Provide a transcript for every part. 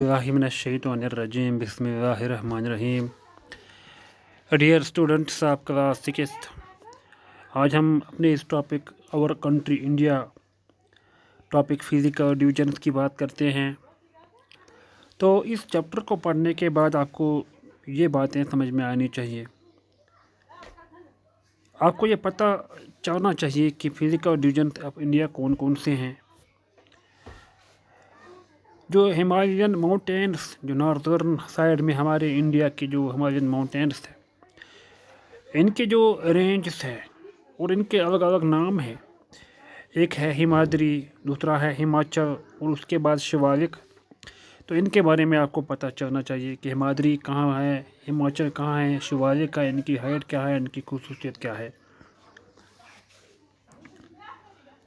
बिस्मिल्लाहिर्रहमानिर्रहीम बिस्मिल्लाहिर्रहमानिर्रहीम। Dear students of class 6th, आज हम अपने इस topic our country India topic physical divisions की बात करते हैं। तो इस चैप्टर को पढ़ने के बाद आपको ये बातें समझ में आनी चाहिए। आपको ये पता चलना चाहिए कि फिज़िकल डिविजन्स ऑफ इंडिया कौन कौन से हैं। जो हिमालयन माउंटेन्स, जो नॉर्दर्न साइड में हमारे इंडिया के जो हिमालयन माउंटेन्स हैं, इनके जो रेंजेस हैं और इनके अलग अलग नाम हैं। एक है हिमाद्री, दूसरा है हिमाचल और उसके बाद शिवालिक। तो इनके बारे में आपको पता चलना चाहिए कि हिमाद्री कहाँ है, हिमाचल कहाँ है, शिवालिक का इनकी हाइट क्या है, इनकी खूबसूरत क्या है।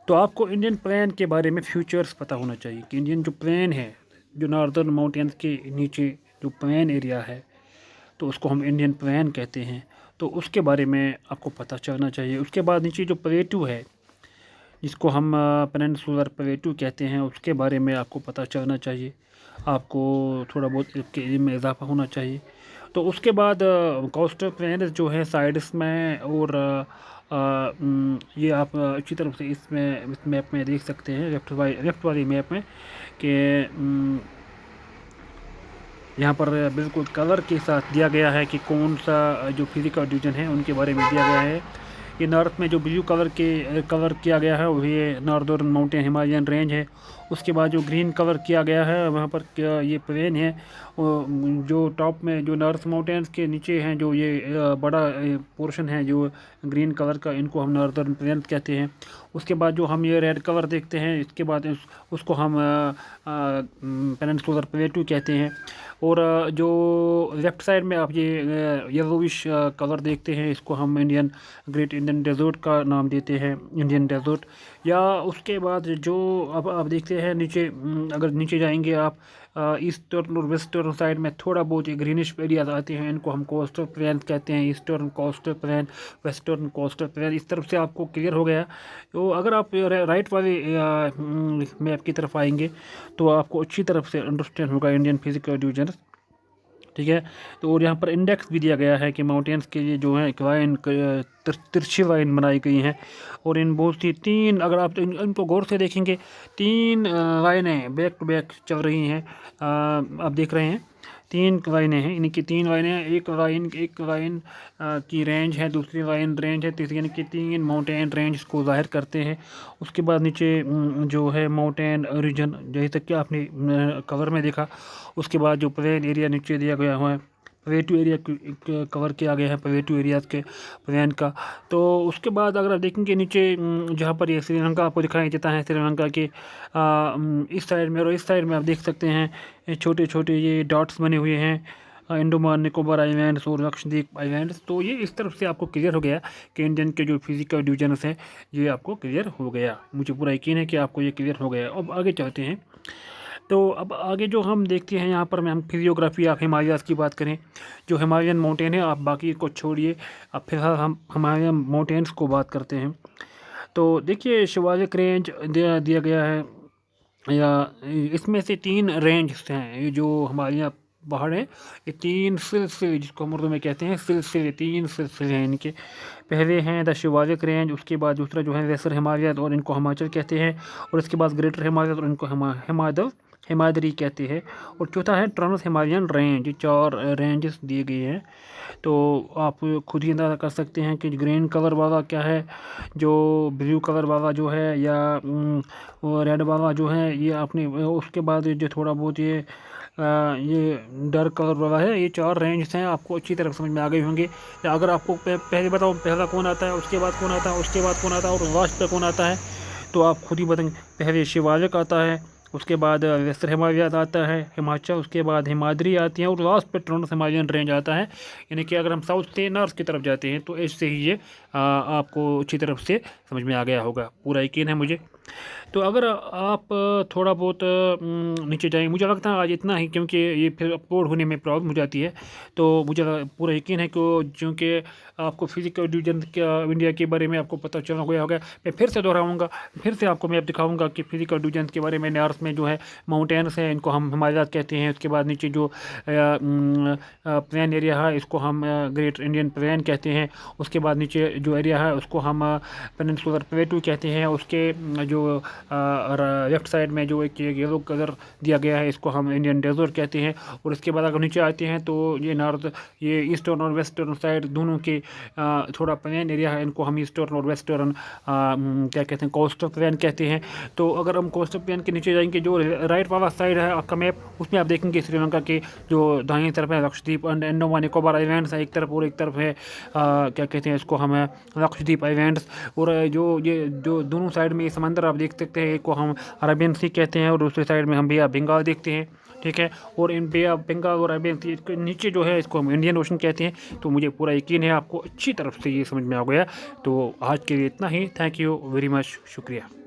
तो आपको इंडियन प्लेन के बारे में फ्यूचर्स पता होना चाहिए कि इंडियन जो प्लेन है, जो नॉर्दर्न माउंटेन्स के नीचे जो प्लेन एरिया है, तो उसको हम इंडियन प्लेन कहते हैं। तो उसके बारे में आपको पता चलना चाहिए। उसके बाद नीचे जो प्लेटू है, जिसको हम पेनिनसुलर प्लेटू कहते हैं, उसके बारे में आपको पता चलना चाहिए। आपको थोड़ा बहुत इसके इल्म में इजाफा होना चाहिए। तो उसके बाद कोस्टल प्लेन जो है साइड्स में, और ये आप अच्छी तरफ से इसमें इस मैप में देख सकते हैं, लेफ्ट वाली मैप में, कि यहाँ पर बिल्कुल कलर के साथ दिया गया है कि कौन सा जो फिजिकल डिवीजन है उनके बारे में दिया गया है। ये नॉर्थ में जो ब्लू कलर किया गया है वो ये नॉर्दर्न माउंटेन हिमालयन रेंज है। उसके बाद जो ग्रीन कलर किया गया है वहाँ पर ये प्लेन है। जो टॉप में जो नॉर्थ माउंटेन्स के नीचे हैं, जो ये बड़ा पोर्शन है जो ग्रीन कलर का, इनको हम नॉर्दर्न प्लेन कहते हैं। उसके बाद जो हम ये रेड कलर देखते हैं, इसके बाद उसको हम पेनिनसुलर प्लेटू कहते हैं। और जो लेफ़्ट साइड में आप ये येलोविश कलर देखते हैं, इसको हम ग्रेट इंडियन डेजर्ट का नाम देते हैं, इंडियन डेजर्ट। या उसके बाद जो अब आप देखते हैं नीचे, अगर नीचे जाएंगे आप ईस्टर्न और वेस्टर्न साइड में थोड़ा बहुत ये ग्रीनिश एरियाज आते हैं, इनको हम कोस्टल प्लेन कहते हैं। Eastern coastal plain, western coastal plain, इस तरफ से आपको क्लियर हो गया। तो अगर आप राइट वाले मैप की तरफ आएंगे तो आपको अच्छी तरफ से अंडरस्टैंड होगा इंडियन फिजिकल डिवीजन। ठीक है। तो और यहाँ पर इंडेक्स भी दिया गया है कि माउंटेन्स के लिए जो है एक लाइन, तिरछी लाइन बनाई गई हैं। और इन बहुत सी तीन, अगर आप इनको गौर से देखेंगे, तीन लाइनें बैक टू बैक चल रही हैं। आप देख रहे हैं तीन लाइनें हैं, इनकी तीन लाइनें हैं। एक लाइन की रेंज है, दूसरी लाइन रेंज है, तीसरी, यानी कि तीन माउंटेन रेंज को ज़ाहिर करते हैं। उसके बाद नीचे जो है माउंटेन रीजन, जैसे तक कि आपने कवर में देखा। उसके बाद जो प्लेन एरिया नीचे दिया गया हुआ है, प्लेटू एरिया कवर किया गया है, प्लेटू एरियाज़ के प्लेन का। तो उसके बाद अगर आप देखेंगे नीचे, जहाँ पर ये श्रीलंका आपको दिखाई देता है, श्रीलंका के इस साइड में और इस साइड में आप देख सकते हैं छोटे छोटे ये डॉट्स बने हुए हैं, अंडमान निकोबार आइलैंड्स और लक्षद्वीप आइलैंड्स। तो ये इस तरफ से आपको क्लियर हो गया कि इंडियन के जो फिजिकल डिवीजन्स हैं ये आपको क्लियर हो गया। मुझे पूरा यकीन है कि आपको ये क्लियर हो गया। अब आगे चलते हैं। तो अब आगे जो हम देखते हैं, यहाँ पर मैं हम फिजियोग्राफी ऑफ हिमालयाज़ की बात करें, जो हिमालयन माउंटेन है, आप बाकी को छोड़िए, अब फिलहाल हम हिमालयन माउंटेन्स को बात करते हैं। तो देखिए शिवालिक रेंज दिया गया है, या इसमें से तीन रेंज हैं। ये जो हिमालय पहाड़ है, ये तीन सिलसिले, जिसको हम उर्दू में कहते हैं सिलसिले, तीन सिलसिले हैं इनके। पहले हैं द शिवालिक रेंज, उसके बाद दूसरा जो है लेसर हिमालय और इनको हिमाचल कहते हैं, और इसके बाद ग्रेटर हिमालय और इनको हिमाद्री कहते हैं, और चौथा है ट्रांस हिमालयन रेंज। ये चार रेंजेस दिए गए हैं। तो आप खुद ही अंदाज़ा कर सकते हैं कि ग्रीन कलर वाला क्या है, जो ब्लू कलर वाला जो है, या रेड वाला जो है, ये आपने उसके बाद जो थोड़ा बहुत ये डार्क कलर वाला है। ये चार रेंज हैं, आपको अच्छी तरह समझ में आ गए होंगे। या अगर आपको पहले बताओ पहला कौन आता है, उसके बाद कौन आता है, उसके बाद कौन आता है, और लास्ट पे कौन आता है, तो आप खुद ही बताएंगे। पहले शिवालिक आता है, उसके बाद वेस्टर हिमालय आता है, हिमाचल, उसके बाद हिमाद्री आती है, और लास्ट पे ट्रांस हिमालयन रेंज आता है। यानी कि अगर हम साउथ से नॉर्थ की तरफ जाते हैं तो इससे ही ये आपको अच्छी तरफ से समझ में आ गया होगा, पूरा यकीन है मुझे। तो अगर आप थोड़ा बहुत नीचे जाएँ, मुझे लगता है आज इतना ही, क्योंकि ये फिर अपलोड होने में प्रॉब्लम हो जाती है। तो मुझे पूरा यकीन है कि चूँकि आपको फिज़िकल डिवीज़न का इंडिया के बारे में आपको पता चला गया होगा। मैं फिर से दोहराऊँगा, फिर से आपको मैं दिखाऊँगा कि फिज़िकल डिवीज़न के बारे में। नॉर्थ में जो है माउंटेन्स हैं, इनको हम हिमालयात कहते हैं। उसके बाद नीचे जो प्लेन एरिया है, इसको हम ग्रेट इंडियन प्लेन कहते हैं। उसके बाद नीचे जो एरिया है उसको हम पेनिनसुलर प्लेटू कहते हैं। उसके जो लेफ्ट साइड में जो एक येलो कलर दिया गया है, इसको हम इंडियन डेजर्ट कहते हैं। और इसके बाद अगर नीचे आते हैं तो ये नॉर्थ, ये ईस्टर्न और वेस्टर्न साइड दोनों के थोड़ा प्लेन एरिया है, इनको हम ईस्टर्न और वेस्टर्न क्या कहते हैं, कोस्टल प्लेन कहते हैं। तो अगर हम कोस्टल प्लेन के नीचे जाएंगे, जो राइट वाला साइड है आपका मैप, उसमें आप देखेंगे श्रीलंका के जो दाहिनी तरफ है लक्षद्वीप एंड अंडमान निकोबार आइलैंड्स है एक तरफ, और एक तरफ है क्या कहते हैं इसको हम लक्षद्वीप आइलैंड्स। और ये जो दोनों साइड में ये समंदर आप देख सकते हैं, एक को हम अरेबियन सी कहते हैं और दूसरी साइड में हम बे ऑफ बंगाल देखते हैं। ठीक है, और इन बे ऑफ बंगाल और अरेबियन सी के नीचे जो है इसको हम इंडियन ओशन कहते हैं। तो मुझे पूरा यकीन है आपको अच्छी तरफ से ये समझ में आ गया। तो आज के लिए इतना ही। थैंक यू वेरी मच, शुक्रिया।